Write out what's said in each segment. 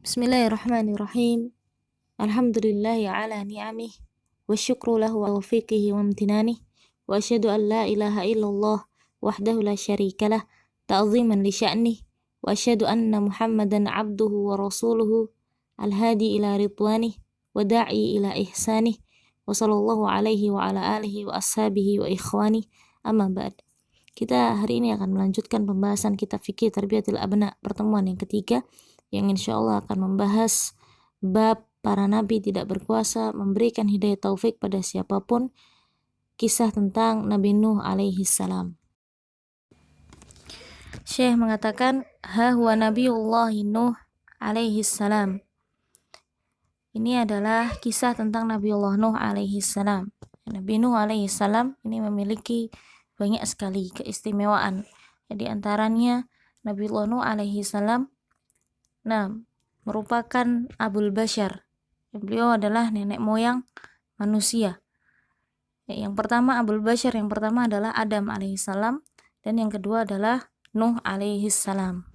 Bismillahirrahmanirrahim. Alhamdulillahi ala ni'amih wa syukru lahu wa taufiqihi wa amtinanih wa asyhadu an la ilaha illallah wahdahu la syarikalah ta'ziman li sya'nih wa asyhadu anna Muhammadan abduhu wa rasuluhu al-hadi ila ridwanih wa da'i ila ihsanih wa sallallahu alaihi wa ala alihi wa ashabihi wa ikhwanih, amma ba'd. Kita hari ini akan melanjutkan pembahasan kitab fikih Tarbiyatul Abna, pertemuan yang ketiga, yang insya Allah akan membahas bab para nabi tidak berkuasa memberikan hidayah taufik pada siapapun, kisah tentang Nabi Nuh alaihi salam. Syekh mengatakan, ha huwa Nabiullah Nuh alaihi salam. Ini adalah kisah tentang Nabiullah Nuh alaihi salam. Nabi Nuh alaihi salam ini memiliki banyak sekali keistimewaan. Di antaranya Nabiullah Nuh alaihi salam merupakan Abul Bashar. Beliau adalah nenek moyang manusia. Yang pertama Abul Bashar, yang pertama adalah Adam alaihissalam, dan yang kedua adalah Nuh alaihissalam.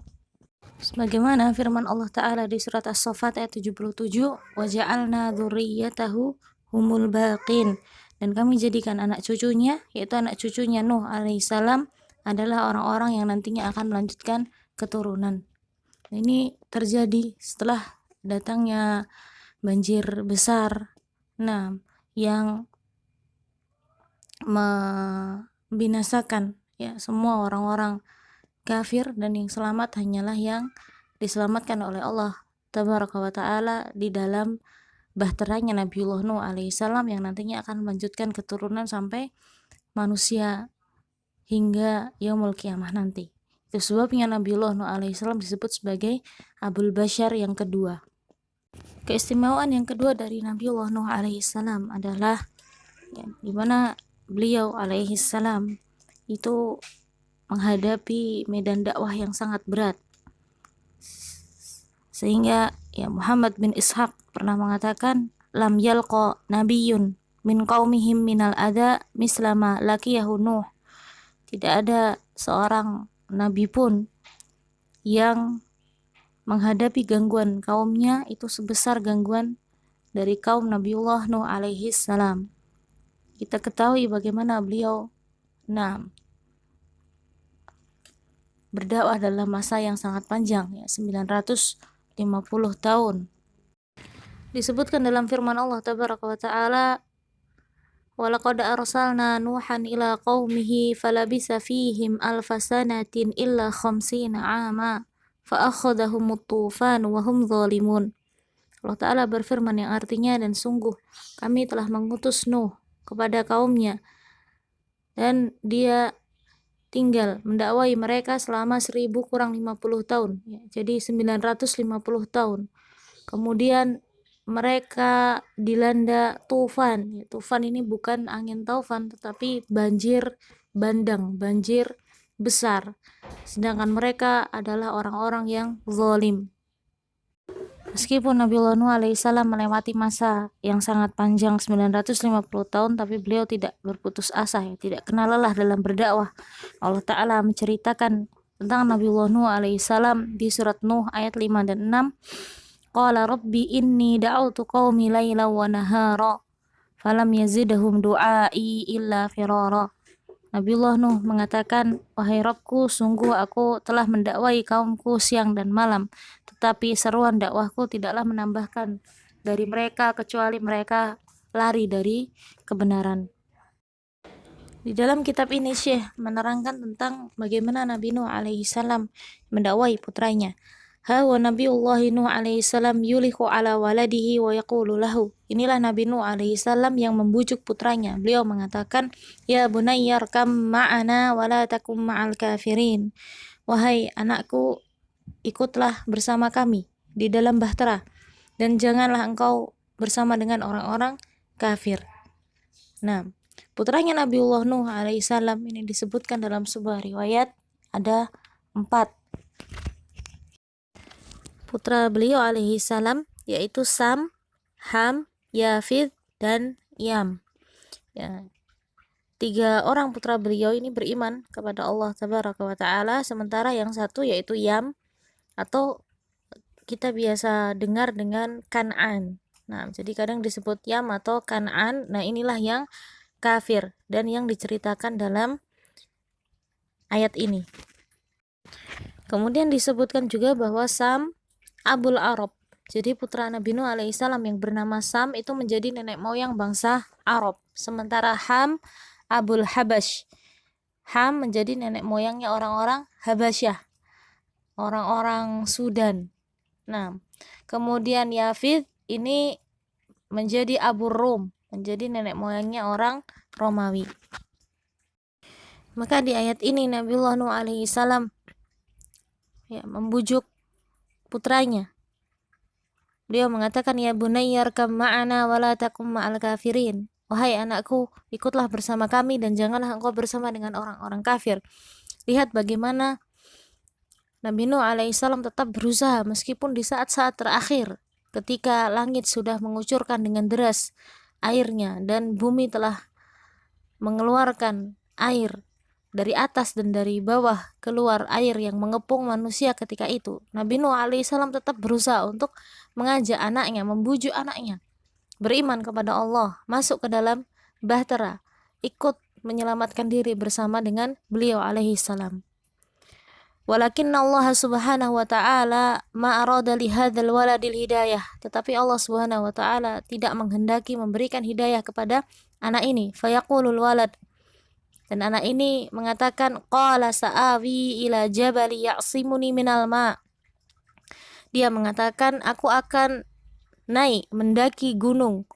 Sebagaimana firman Allah Ta'ala di surat As-Saffat ayat 77, وَجَعَلْنَا ذُرِّيَّتَهُ humul baqin, dan kami jadikan anak cucunya, yaitu anak cucunya Nuh alaihissalam, adalah orang-orang yang nantinya akan melanjutkan keturunan. Ini terjadi setelah datangnya banjir besar, yang membinasakan semua orang-orang kafir, dan yang selamat hanyalah yang diselamatkan oleh Allah Tabaraka wa Ta'ala di dalam bahteranya Nabiullah Nuh alaihissalam, yang nantinya akan melanjutkan keturunan sampai manusia hingga yaumul kiamah nanti. Itu sebabnya Nabiullah Nuh alaihissalam disebut sebagai Abul Bashar yang kedua. Keistimewaan yang kedua dari Nabiullah Nuh alaihissalam adalah di mana beliau alaihissalam itu menghadapi medan dakwah yang sangat berat, sehingga Muhammad bin Ishaq pernah mengatakan, lam yalqa nabiyyun min qaumihim minal adha mislama laqiyahu Nuh. Tidak ada seorang nabi pun yang menghadapi gangguan kaumnya itu sebesar gangguan dari kaum Nabiullah Nuh alaihi salam. Kita ketahui bagaimana beliau berdakwah dalam masa yang sangat panjang, 950 tahun. Disebutkan dalam firman Allah Tabaraka wa Ta'ala, وَلَقَدْ أَرْسَلْنَا نُوحًا إِلَى قَوْمِهِ فَلَبِثَ فِيهِمْ أَلْفَ سَنَةٍ إِلَّا 50 عَامًا فَأَخَذَهُمُ الطُّوفَانُ وَهُمْ ظَالِمُونَ. Allah Ta'ala berfirman yang artinya, dan sungguh kami telah mengutus Nuh kepada kaumnya, dan dia tinggal mendakwai mereka selama 1000 kurang 50 tahun, jadi 950 tahun. Kemudian mereka dilanda tufan. Tufan ini bukan angin taufan, tetapi banjir bandang, banjir besar. Sedangkan mereka adalah orang-orang yang zalim. Meskipun Nabiullah Nuh alaihissalam melewati masa yang sangat panjang 950 tahun, tapi beliau tidak berputus asa, tidak kenal lelah dalam berdakwah. Allah Ta'ala menceritakan tentang Nabiullah Nuh alaihissalam di surat Nuh ayat 5 dan 6. Qala rabbi inni da'utu qaumi layla wa nahara falam yazidhum du'ai illa firara. Nabiullah Nuh mengatakan, wahai Rabbku, sungguh aku telah mendakwai kaumku siang dan malam, tetapi seruan dakwahku tidaklah menambahkan dari mereka kecuali mereka lari dari kebenaran. Di dalam kitab ini Syekh menerangkan tentang bagaimana Nabi Nuh alaihissalam mendakwai putranya. Ha wa Nabiullah Nuh alaihissalam yulihu ala waladihi wa yaqulu lahu. Inilah Nabi Nuh alaihissalam yang membujuk putranya. Beliau mengatakan, ya bunayya arkam ma'ana wa la takum ma'al kafirin. Wahai anakku, ikutlah bersama kami di dalam bahtera, dan janganlah engkau bersama dengan orang-orang kafir. Putranya Nabiullah Nuh alaihissalam ini disebutkan dalam sebuah riwayat ada 4 putra beliau alaihi salam, yaitu Sam, Ham, Yafid, dan Yam. 3 orang putra beliau ini beriman kepada Allah Tabaraka wa Ta'ala, sementara yang satu yaitu Yam atau kita biasa dengar dengan Kan'an. Nah, jadi kadang disebut Yam atau Kan'an. Nah, inilah yang kafir dan yang diceritakan dalam ayat ini. Kemudian disebutkan juga bahwa Sam Abul Arab. Jadi putra Nabi Nuh alaihissalam yang bernama Sam itu menjadi nenek moyang bangsa Arab. Sementara Ham Abul Habash. Ham menjadi nenek moyangnya orang-orang Habasyah, orang-orang Sudan. Nah, kemudian Yafid ini menjadi Abu Rum, menjadi nenek moyangnya orang Romawi. Maka di ayat ini Nabiullah Nuh alaihissalam membujuk putranya. Beliau mengatakan, ya bunayya arkam ma'ana wa la takum ma'al kafirin. Wahai anakku, ikutlah bersama kami dan janganlah engkau bersama dengan orang-orang kafir. Lihat bagaimana Nabi Nuh alaihissalam tetap berusaha meskipun di saat-saat terakhir ketika langit sudah mengucurkan dengan deras airnya dan bumi telah mengeluarkan air dari atas dan dari bawah, keluar air yang mengepung manusia ketika itu. Nabi Nuh alaihissalam tetap berusaha untuk mengajak anaknya, membujuk anaknya beriman kepada Allah, masuk ke dalam bahtera, ikut menyelamatkan diri bersama dengan beliau alaihissalam. Walakin Allah subhanahu wa ta'ala ma arada li hadzal waladil hidayah. Tetapi Allah subhanahu wa ta'ala tidak menghendaki memberikan hidayah kepada anak ini. Fayaqulul walad. Dan anak ini mengatakan, qala sa'awi ila jabali ya'simuni minal ma'. Dia mengatakan, aku akan naik mendaki gunung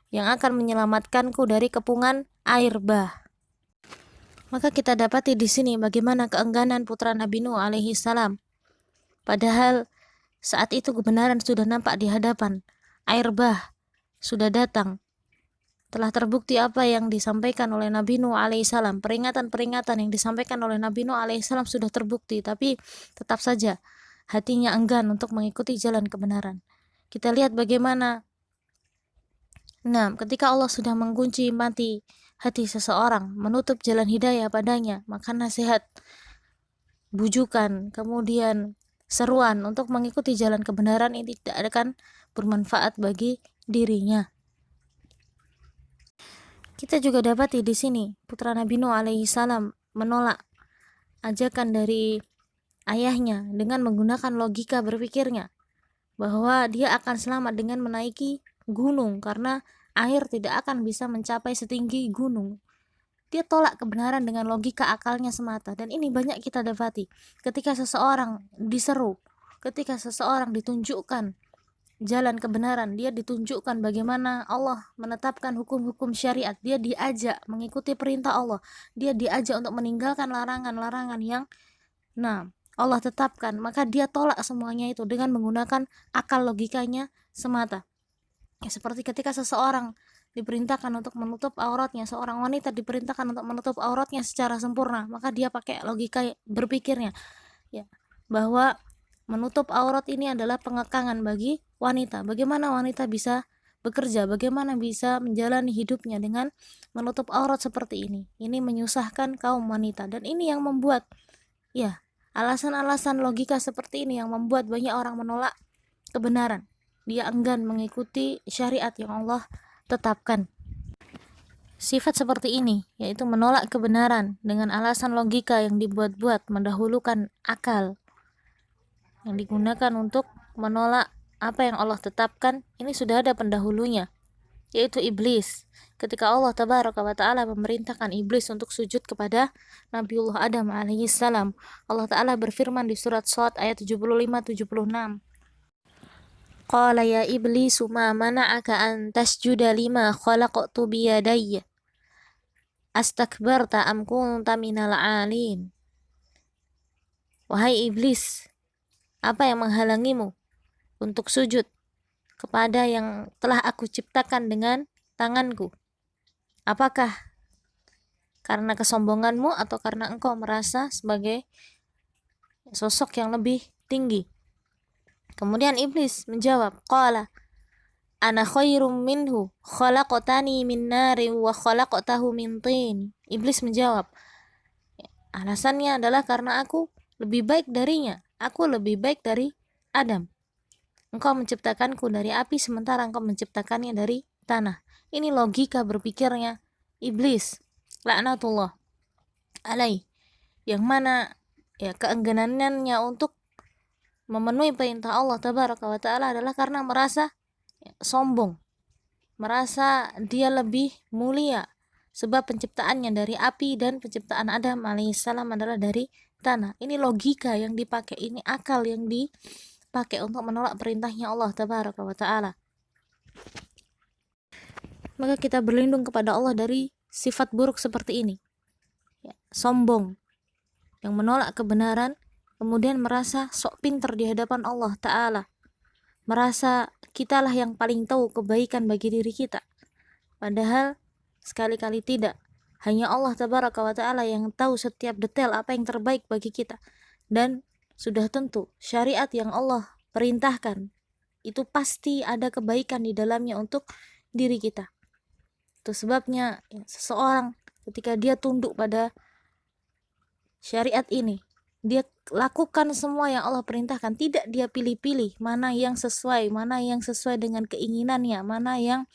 yang akan menyelamatkanku dari kepungan air bah. Maka kita dapati di sini bagaimana keengganan putra Nabi Nuh alaihi salam. Padahal saat itu kebenaran sudah nampak di hadapan. Air bah sudah datang. Telah terbukti apa yang disampaikan oleh Nabi Nuh alaihi salam. Peringatan-peringatan yang disampaikan oleh Nabi Nuh alaihi salam sudah terbukti, tapi tetap saja hatinya enggan untuk mengikuti jalan kebenaran. Kita lihat bagaimana ketika Allah sudah mengunci mati hati seseorang, menutup jalan hidayah padanya, maka nasihat, bujukan, kemudian seruan untuk mengikuti jalan kebenaran ini tidak akan bermanfaat bagi dirinya. Kita juga dapati di sini putra Nabi Nuh alaihi salam menolak ajakan dari ayahnya dengan menggunakan logika berpikirnya bahwa dia akan selamat dengan menaiki gunung karena air tidak akan bisa mencapai setinggi gunung. Dia tolak kebenaran dengan logika akalnya semata, dan ini banyak kita dapati ketika seseorang diseru, ketika seseorang ditunjukkan jalan kebenaran, dia ditunjukkan bagaimana Allah menetapkan hukum-hukum syariat, dia diajak mengikuti perintah Allah, dia diajak untuk meninggalkan larangan-larangan yang Allah tetapkan, maka dia tolak semuanya itu dengan menggunakan akal logikanya semata. Seperti ketika seseorang diperintahkan untuk menutup auratnya, seorang wanita diperintahkan untuk menutup auratnya secara sempurna, maka dia pakai logika berpikirnya bahwa menutup aurat ini adalah pengekangan bagi wanita. Bagaimana wanita bisa bekerja, bagaimana bisa menjalani hidupnya dengan menutup aurat seperti ini. Ini menyusahkan kaum wanita, dan ini yang membuat alasan-alasan logika seperti ini yang membuat banyak orang menolak kebenaran. Dia enggan mengikuti syariat yang Allah tetapkan. Sifat seperti ini, yaitu menolak kebenaran dengan alasan logika yang dibuat-buat, mendahulukan akal yang digunakan untuk menolak apa yang Allah tetapkan, ini sudah ada pendahulunya, yaitu iblis. Ketika Allah tabaraka wa ta'ala memerintahkan iblis untuk sujud kepada Nabiullah Adam alaihi salam, Allah ta'ala berfirman di surat Shad ayat 75-76, Qala ya iblisu ma mana'aka an tasjuda lima khalaqtu biyadayya astakbarta am kunta minal alin. Wahai iblis, apa yang menghalangimu untuk sujud kepada yang telah aku ciptakan dengan tanganku? Apakah karena kesombonganmu atau karena engkau merasa sebagai sosok yang lebih tinggi? Kemudian iblis menjawab, qala ana khairum minhu khalaqtani min nari wa khalaqtahu min tin. Iblis menjawab, alasannya adalah karena aku lebih baik darinya, aku lebih baik dari Adam, engkau menciptakanku dari api sementara engkau menciptakannya dari tanah. Ini logika berpikirnya iblis, laknatullah alaih, yang mana ya keengganannya untuk memenuhi perintah Allah tabaraka wa ta'ala adalah karena merasa sombong, merasa dia lebih mulia, sebab penciptaannya dari api dan penciptaan Adam alaihissalam adalah dari tanah. Ini logika yang dipakai, ini akal yang dipakai untuk menolak perintahnya Allah tabaraka wa ta'ala. Maka kita berlindung kepada Allah dari sifat buruk seperti ini ya, sombong, yang menolak kebenaran, kemudian merasa sok pintar di hadapan Allah ta'ala, merasa kitalah yang paling tahu kebaikan bagi diri kita, padahal sekali-kali tidak. Hanya Allah tabaraka wa ta'ala yang tahu setiap detail apa yang terbaik bagi kita. Dan sudah tentu syariat yang Allah perintahkan itu pasti ada kebaikan di dalamnya untuk diri kita. Itu sebabnya seseorang ketika dia tunduk pada syariat ini, dia lakukan semua yang Allah perintahkan, tidak dia pilih-pilih mana yang sesuai dengan keinginannya, mana yang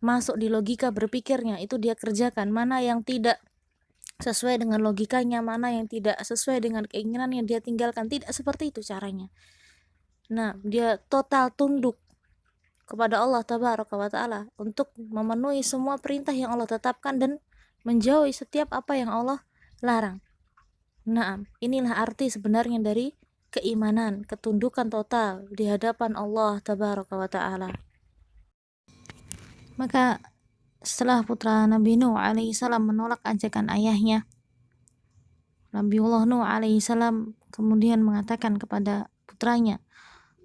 masuk di logika berpikirnya, itu dia kerjakan. Mana yang tidak sesuai dengan logikanya, mana yang tidak sesuai dengan keinginannya, dia tinggalkan. Tidak seperti itu caranya. Nah, dia total tunduk kepada Allah tabaraka wa ta'ala untuk memenuhi semua perintah yang Allah tetapkan dan menjauhi setiap apa yang Allah larang. Nah, inilah arti sebenarnya dari keimanan, ketundukan total di hadapan Allah tabaraka wa ta'ala. Maka setelah putra Nabi Nuh alaihissalam menolak ajakan ayahnya, Nabiullah Nuh alaihissalam kemudian mengatakan kepada putranya,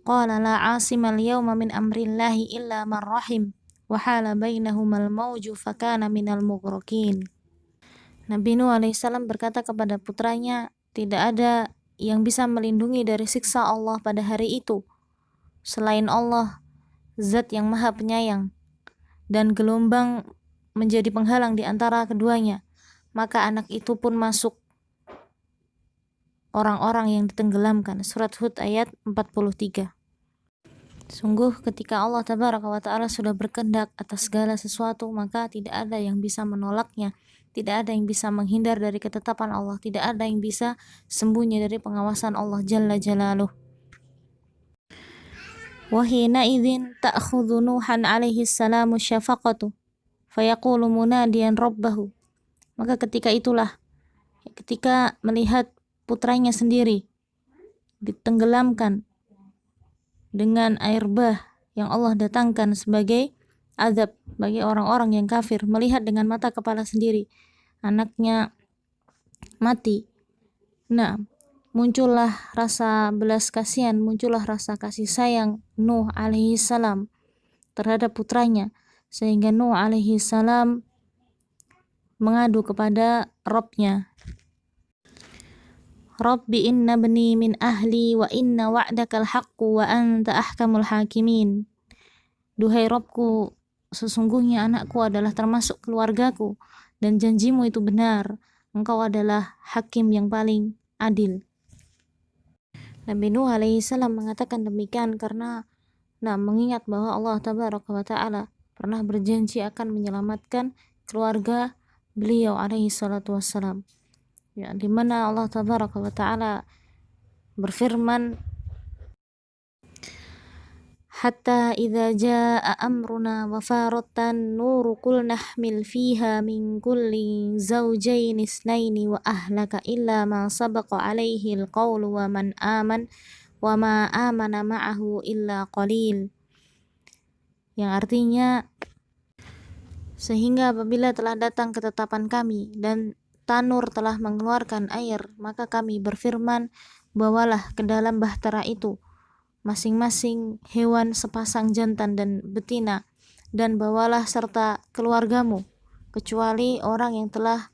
qala la asimal yawma min amrillahi illa man rahim wa hala bainahumal mawju fakana minal mughraqin. Nabi Nuh alaihissalam berkata kepada putranya, tidak ada yang bisa melindungi dari siksa Allah pada hari itu selain Allah, zat yang maha penyayang, dan gelombang menjadi penghalang di antara keduanya, maka anak itu pun masuk orang-orang yang ditenggelamkan. Surat Hud ayat 43. Sungguh ketika Allah tabaraka wa ta'ala sudah berkehendak atas segala sesuatu, maka tidak ada yang bisa menolaknya, tidak ada yang bisa menghindar dari ketetapan Allah, tidak ada yang bisa sembunyi dari pengawasan Allah jalla jalaluh. Wa hina idzin ta'khudhu Nuhan alaihi salamu syafaqatu fayaqulu munadiyan rabbahu. Maka ketika itulah, ketika melihat putranya sendiri ditenggelamkan dengan air bah yang Allah datangkan sebagai azab bagi orang-orang yang kafir, melihat dengan mata kepala sendiri anaknya mati. Nah, muncullah rasa belas kasihan, muncullah rasa kasih sayang Nuh alaihi salam terhadap putranya, sehingga Nuh alaihi salam mengadu kepada Rabbnya, Rabbi inna bni min ahli wa inna wa'dakal haqqu wa anta ahkamul hakimin. Duhai Rabbku, sesungguhnya anakku adalah termasuk keluargaku dan janjimu itu benar, engkau adalah hakim yang paling adil. Nabi Nuh alaihi salam mengatakan demikian karena mengingat bahwa Allah tabaraka wa ta'ala pernah berjanji akan menyelamatkan keluarga beliau alaihi salatu wassalam, ya, di mana Allah tabaraka wa ta'ala berfirman, hatta idza jaa amruna wa faratan nuru qul nahmil fiha min kulli zawjayn isnaini wa ahlaka illa ma sabaqa alaihi alqawlu wa man aman wa ma amana ma'ahu illa qalil. Yang artinya, sehingga apabila telah datang ketetapan kami dan tanur telah mengeluarkan air, maka kami berfirman, bawalah ke dalam bahtera itu masing-masing hewan sepasang jantan dan betina, dan bawalah serta keluargamu, kecuali orang yang telah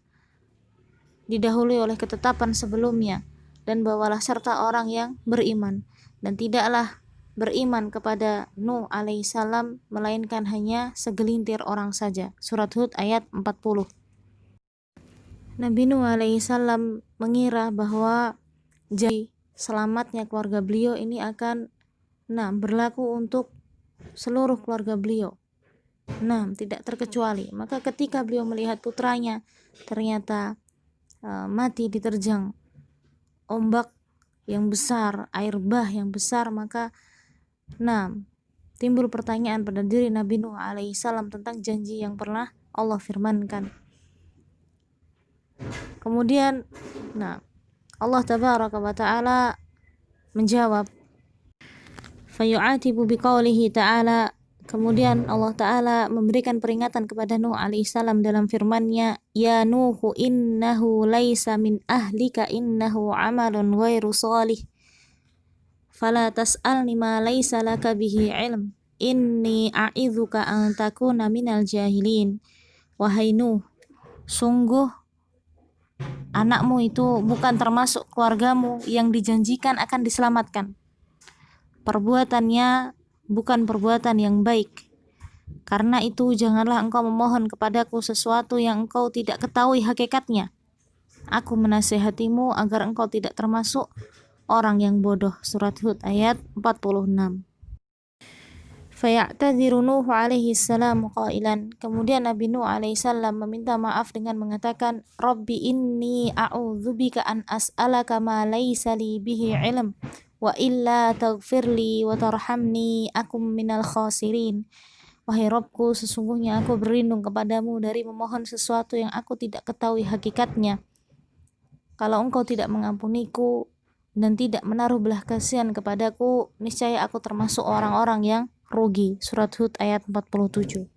didahului oleh ketetapan sebelumnya, dan bawalah serta orang yang beriman, dan tidaklah beriman kepada Nuh alaihissalam melainkan hanya segelintir orang saja. Surat Hud ayat 40. Nabi Nuh alaihissalam mengira bahwa jadi selamatnya keluarga beliau ini akan Nah, berlaku untuk seluruh keluarga beliau. Nah, tidak terkecuali. Maka ketika beliau melihat putranya ternyata mati diterjang ombak yang besar, air bah yang besar, maka timbul pertanyaan pada diri Nabi Nuh alaihissalam tentang janji yang pernah Allah firmankan. Kemudian Allah tabaraka wa ta'ala menjawab, fayu'atibu biqaulihi ta'ala, kemudian Allah Ta'ala memberikan peringatan kepada Nuh alaihissalam dalam firman-Nya, ya Nuhu innahu laisa min ahlika innahu amalun ghairu salih fala tas'alni ma laisa laka bihi ilm inni a'idzuka an takuna minal jahilin. Wahai Nuh, sungguh anakmu itu bukan termasuk keluargamu yang dijanjikan akan diselamatkan. Perbuatannya bukan perbuatan yang baik. Karena itu janganlah engkau memohon kepadaku sesuatu yang engkau tidak ketahui hakikatnya. Aku menasihatimu agar engkau tidak termasuk orang yang bodoh. Surat Hud ayat 46. Faya'tadhiru Nuh alaihi salam qailan, kemudian Nabi Nuh alaihi salam meminta maaf dengan mengatakan, Rabbi inni a'udzubika an as'alaka ma laysa li bihi ilm wa illa taghfirli wa tarhamni akum minal khasirin. Wahai Rabbku, sesungguhnya aku berlindung kepadamu dari memohon sesuatu yang aku tidak ketahui hakikatnya. Kalau engkau tidak mengampuniku dan tidak menaruh belah kasihan kepadaku, niscaya aku termasuk orang-orang yang rugi. Surat Hud ayat 47.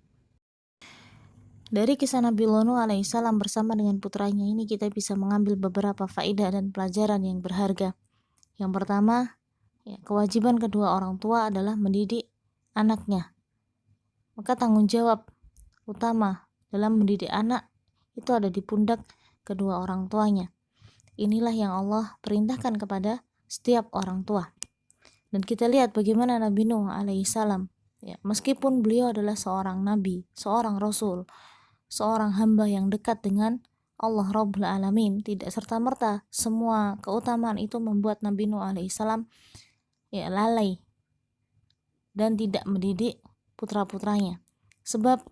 Dari kisah Nabi Nuh alaihissalam bersama dengan putranya ini kita bisa mengambil beberapa faedah dan pelajaran yang berharga. Yang pertama, kewajiban kedua orang tua adalah mendidik anaknya. Maka tanggung jawab utama dalam mendidik anak itu ada di pundak kedua orang tuanya. Inilah yang Allah perintahkan kepada setiap orang tua. Dan kita lihat bagaimana Nabi Nuh alaihissalam, meskipun beliau adalah seorang nabi, seorang rasul, seorang hamba yang dekat dengan Allah Rabbul Alamin, tidak serta-merta semua keutamaan itu membuat Nabi Nuh alaihissalam lalai dan tidak mendidik putra-putranya. Sebab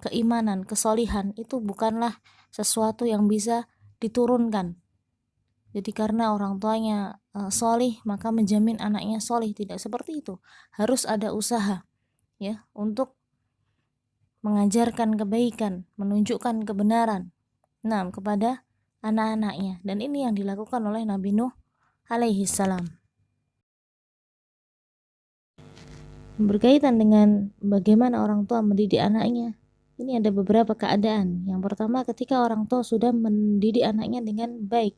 keimanan, kesolihan itu bukanlah sesuatu yang bisa diturunkan. Jadi karena orang tuanya solih maka menjamin anaknya solih, tidak seperti itu. Harus ada usaha untuk mengajarkan kebaikan, menunjukkan kebenaran kepada anak-anaknya. Dan ini yang dilakukan oleh Nabi Nuh alaihi salam. Berkaitan dengan bagaimana orang tua mendidik anaknya, ini ada beberapa keadaan. Yang pertama, ketika orang tua sudah mendidik anaknya dengan baik,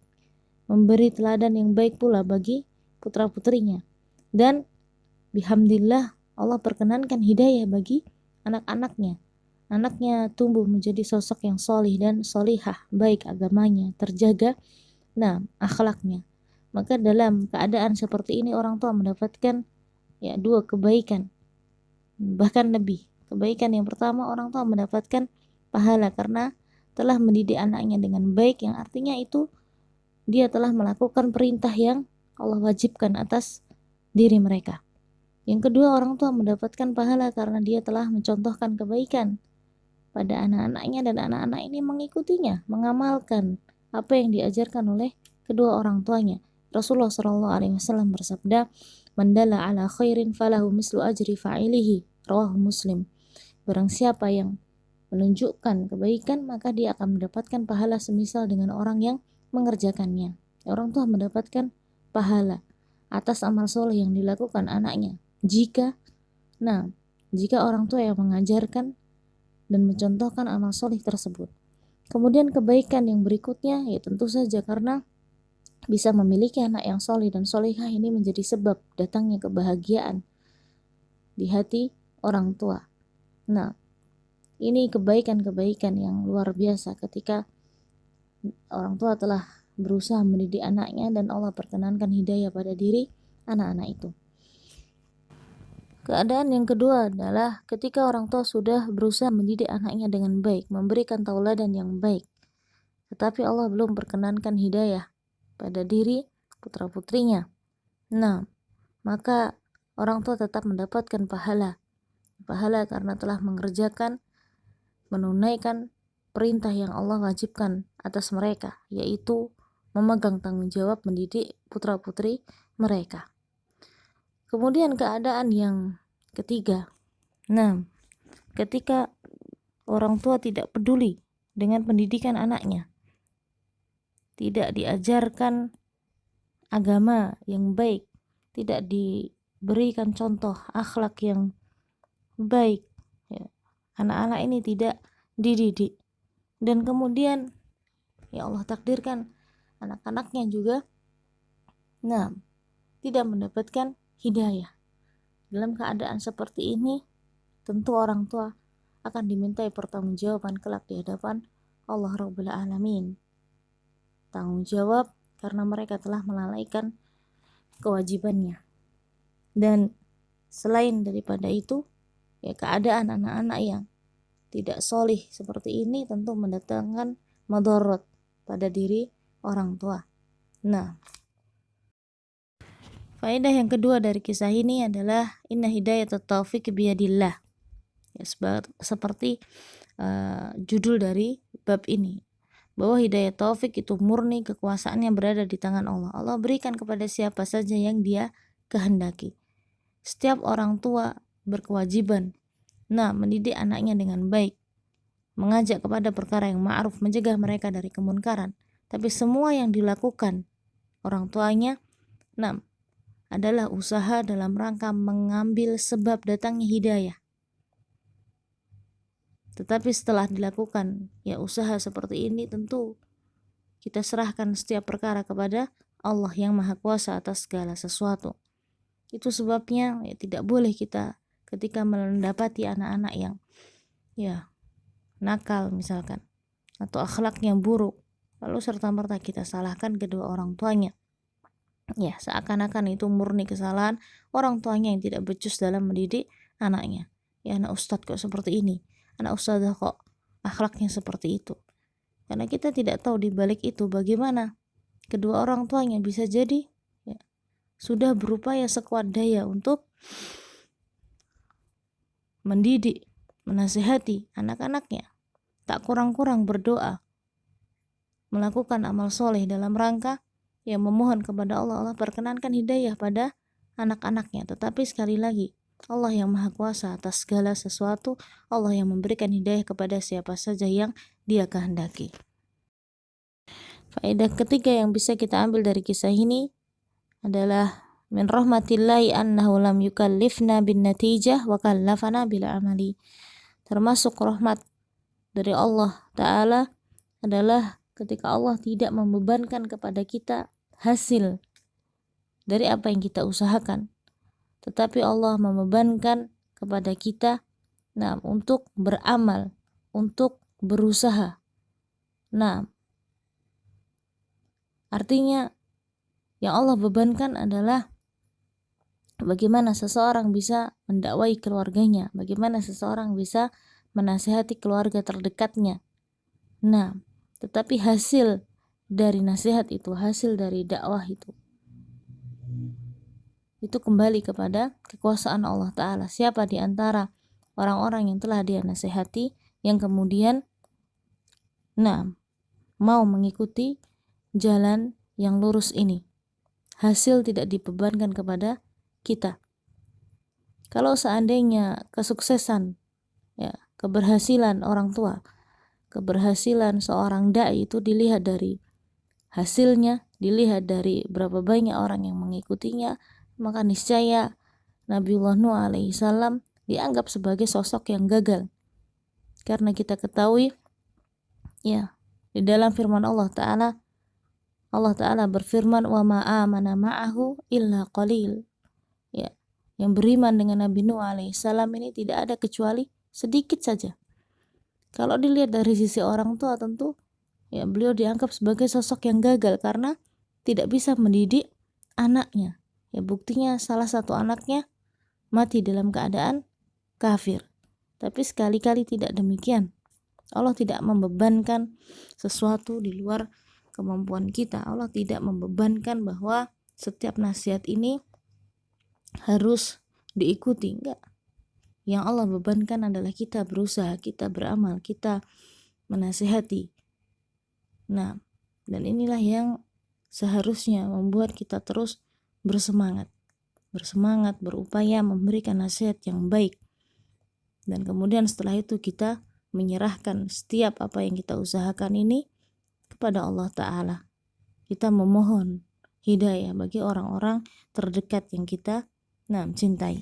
memberi teladan yang baik pula bagi putra-putrinya, dan bihamdillah Allah perkenankan hidayah bagi anak-anaknya. Anaknya tumbuh menjadi sosok yang solih dan solihah, baik agamanya, terjaga akhlaknya. Maka dalam keadaan seperti ini orang tua mendapatkan dua kebaikan, bahkan lebih. Kebaikan yang pertama, orang tua mendapatkan pahala karena telah mendidik anaknya dengan baik, yang artinya itu dia telah melakukan perintah yang Allah wajibkan atas diri mereka. Yang kedua, orang tua mendapatkan pahala karena dia telah mencontohkan kebaikan pada anak-anaknya, dan anak-anak ini mengikutinya, mengamalkan apa yang diajarkan oleh kedua orang tuanya. Rasulullah SAW bersabda, man dalla ala khairin falahu mislu ajri fa'ilihi, rawahu Muslim. Barang siapa yang menunjukkan kebaikan, maka dia akan mendapatkan pahala semisal dengan orang yang mengerjakannya. Orang tua mendapatkan pahala atas amal soleh yang dilakukan anaknya jika orang tua yang mengajarkan dan mencontohkan amal soleh tersebut. Kemudian kebaikan yang berikutnya tentu saja karena bisa memiliki anak yang soleh dan solehah, ini menjadi sebab datangnya kebahagiaan di hati orang tua. Ini kebaikan-kebaikan yang luar biasa ketika orang tua telah berusaha mendidik anaknya dan Allah perkenankan hidayah pada diri anak-anak itu. Keadaan yang kedua adalah ketika orang tua sudah berusaha mendidik anaknya dengan baik, memberikan tauladan yang baik, tetapi Allah belum perkenankan hidayah pada diri putra-putrinya. Maka orang tua tetap mendapatkan pahala karena telah menunaikan perintah yang Allah wajibkan atas mereka, yaitu memegang tanggung jawab mendidik putra-putri mereka. Kemudian keadaan yang ketiga, ketika orang tua tidak peduli dengan pendidikan anaknya, tidak diajarkan agama yang baik, tidak diberikan contoh akhlak yang baik, anak-anak ini tidak dididik, dan kemudian ya Allah takdirkan anak-anaknya juga tidak mendapatkan hidayah. Dalam keadaan seperti ini, tentu orang tua akan dimintai pertanggungjawaban kelak di hadapan Allah Rabbul Alamin. Tanggung jawab karena mereka telah melalaikan kewajibannya. Dan selain daripada itu, ya keadaan anak-anak yang tidak solih seperti ini tentu mendatangkan madharat pada diri orang tua. Faedah yang kedua dari kisah ini adalah inna hidayat taufik biyadillah. Ya, seperti judul dari bab ini, bahwa hidayah taufik itu murni kekuasaan yang berada di tangan Allah. Allah berikan kepada siapa saja yang Dia kehendaki. Setiap orang tua berkewajiban mendidik anaknya dengan baik, mengajak kepada perkara yang ma'ruf, mencegah mereka dari kemunkaran. Tapi semua yang dilakukan orang tuanya adalah usaha dalam rangka mengambil sebab datangnya hidayah. Tetapi setelah dilakukan usaha seperti ini, tentu kita serahkan setiap perkara kepada Allah yang Maha Kuasa atas segala sesuatu. Itu sebabnya tidak boleh kita ketika mendapati anak-anak yang nakal misalkan, atau akhlaknya buruk, lalu serta-merta kita salahkan kedua orang tuanya. Seakan-akan itu murni kesalahan orang tuanya yang tidak becus dalam mendidik anaknya. Anak ustadz kok seperti ini, anak ustadzah kok akhlaknya seperti itu. Karena kita tidak tahu di balik itu bagaimana kedua orang tuanya bisa jadi sudah berupaya sekuat daya untuk mendidik, menasihati anak-anaknya, tak kurang-kurang berdoa, melakukan amal soleh dalam rangka memohon kepada Allah, Allah perkenankan hidayah pada anak-anaknya. Tetapi sekali lagi, Allah yang Maha Kuasa atas segala sesuatu, Allah yang memberikan hidayah kepada siapa saja yang Dia kehendaki. Faedah ketiga yang bisa kita ambil dari kisah ini adalah min rahmatillahi annahu lam yukallifna bin natijah wa kallafana bil amali. Termasuk rahmat dari Allah Ta'ala adalah ketika Allah tidak membebankan kepada kita hasil dari apa yang kita usahakan, tetapi Allah membebankan kepada kita untuk beramal, untuk berusaha. Artinya yang Allah bebankan adalah bagaimana seseorang bisa mendakwai keluarganya, bagaimana seseorang bisa menasihati keluarga terdekatnya. Tetapi hasil dari nasihat itu, hasil dari dakwah itu kembali kepada kekuasaan Allah Ta'ala. Siapa di antara orang-orang yang telah Dia nasihati yang kemudian mau mengikuti jalan yang lurus ini, hasil tidak dibebankan kepada kita. Kalau seandainya kesuksesan, keberhasilan orang tua, keberhasilan seorang dai itu dilihat dari hasilnya, dilihat dari berapa banyak orang yang mengikutinya, maka niscaya Nabiullah Nuh alaihi salam dianggap sebagai sosok yang gagal. Karena kita ketahui di dalam firman Allah Ta'ala berfirman, wa ma amana ma'ahu illa qalil. Yang beriman dengan Nabi Nuh alaihi salam ini tidak ada kecuali sedikit saja. Kalau dilihat dari sisi orang tua, tentu beliau dianggap sebagai sosok yang gagal karena tidak bisa mendidik anaknya. Buktinya salah satu anaknya mati dalam keadaan kafir. Tapi sekali-kali tidak demikian. Allah tidak membebankan sesuatu di luar kemampuan kita. Allah tidak membebankan bahwa setiap nasihat ini harus diikuti, enggak. Yang Allah bebankan adalah kita berusaha, kita beramal, kita menasihati. Nah, dan inilah yang seharusnya membuat kita terus bersemangat, berupaya memberikan nasihat yang baik. Dan kemudian setelah itu kita menyerahkan setiap apa yang kita usahakan ini kepada Allah Ta'ala. Kita memohon hidayah bagi orang-orang terdekat yang kita cintai.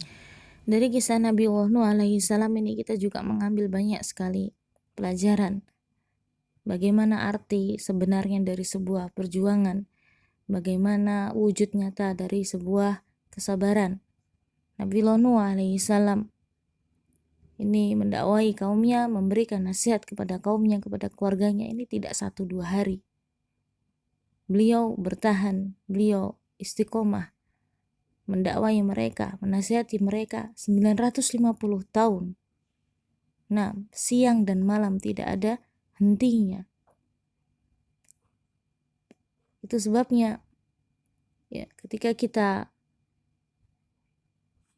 Dari kisah Nabi Nuh alaihi salam ini kita juga mengambil banyak sekali pelajaran. Bagaimana arti sebenarnya dari sebuah perjuangan, bagaimana wujud nyata dari sebuah kesabaran. Nabi Nuh alaihi salam ini mendakwai kaumnya, memberikan nasihat kepada kaumnya, kepada keluarganya, ini tidak 1-2 hari. Beliau bertahan, beliau istiqomah mendakwai mereka, menasihati mereka 950 tahun. Nah, siang dan malam tidak ada hentinya. Itu sebabnya ya, ketika kita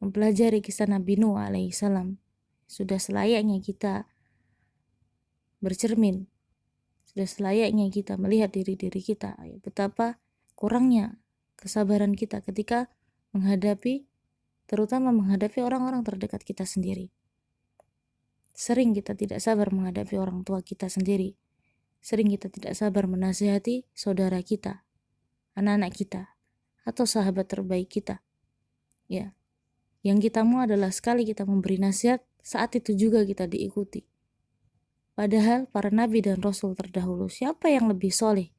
mempelajari kisah Nabi Nuh alaihi salam, sudah selayaknya kita bercermin, sudah selayaknya kita melihat diri-diri kita, betapa kurangnya kesabaran kita ketika terutama menghadapi orang-orang terdekat kita sendiri. Sering kita tidak sabar menghadapi orang tua kita sendiri. Sering kita tidak sabar menasihati saudara kita, anak-anak kita, atau sahabat terbaik kita. Ya, yang kita mau adalah sekali kita memberi nasihat, saat itu juga kita diikuti. Padahal para nabi dan rasul terdahulu, siapa yang lebih soleh?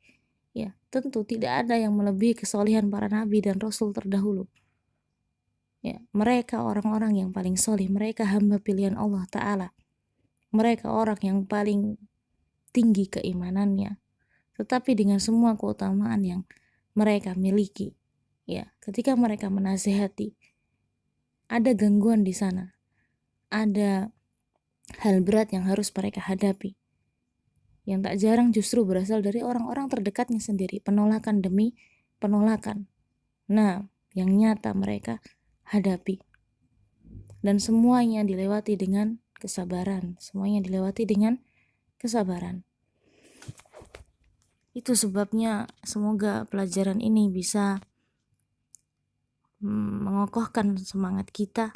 Ya, tentu tidak ada yang melebihi kesolehan para nabi dan rasul terdahulu. Ya, mereka orang-orang yang paling soleh, mereka hamba pilihan Allah Ta'ala. Mereka orang yang paling tinggi keimanannya. Tetapi dengan semua keutamaan yang mereka miliki, ya, ketika mereka menasihati, ada gangguan di sana. Ada hal berat yang harus mereka hadapi. Yang tak jarang justru berasal dari orang-orang terdekatnya sendiri, penolakan demi penolakan. Nah, yang nyata mereka hadapi. Dan semuanya dilewati dengan kesabaran. Itu sebabnya semoga pelajaran ini bisa mengokohkan semangat kita.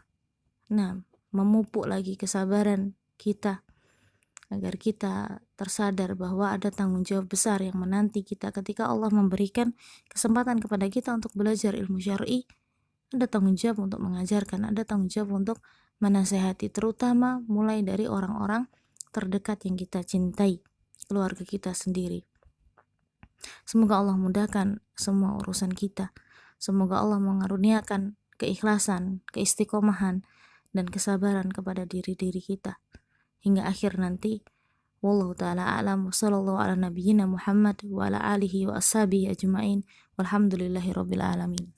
Nah, memupuk lagi kesabaran kita agar kita tersadar bahwa ada tanggung jawab besar yang menanti kita ketika Allah memberikan kesempatan kepada kita untuk belajar ilmu syar'i. Ada tanggung jawab untuk mengajarkan, ada tanggung jawab untuk menasehati, terutama mulai dari orang-orang terdekat yang kita cintai, keluarga kita sendiri. Semoga Allah mudahkan semua urusan kita. Semoga Allah mengaruniakan keikhlasan, keistiqomahan, dan kesabaran kepada diri-diri kita hingga akhir nanti. Wallahu ta'ala a'lam. Wassallallahu ala nabiyyina Muhammad wa ala alihi wa ashabihi ajma'in. Walhamdulillahi rabbil alamin.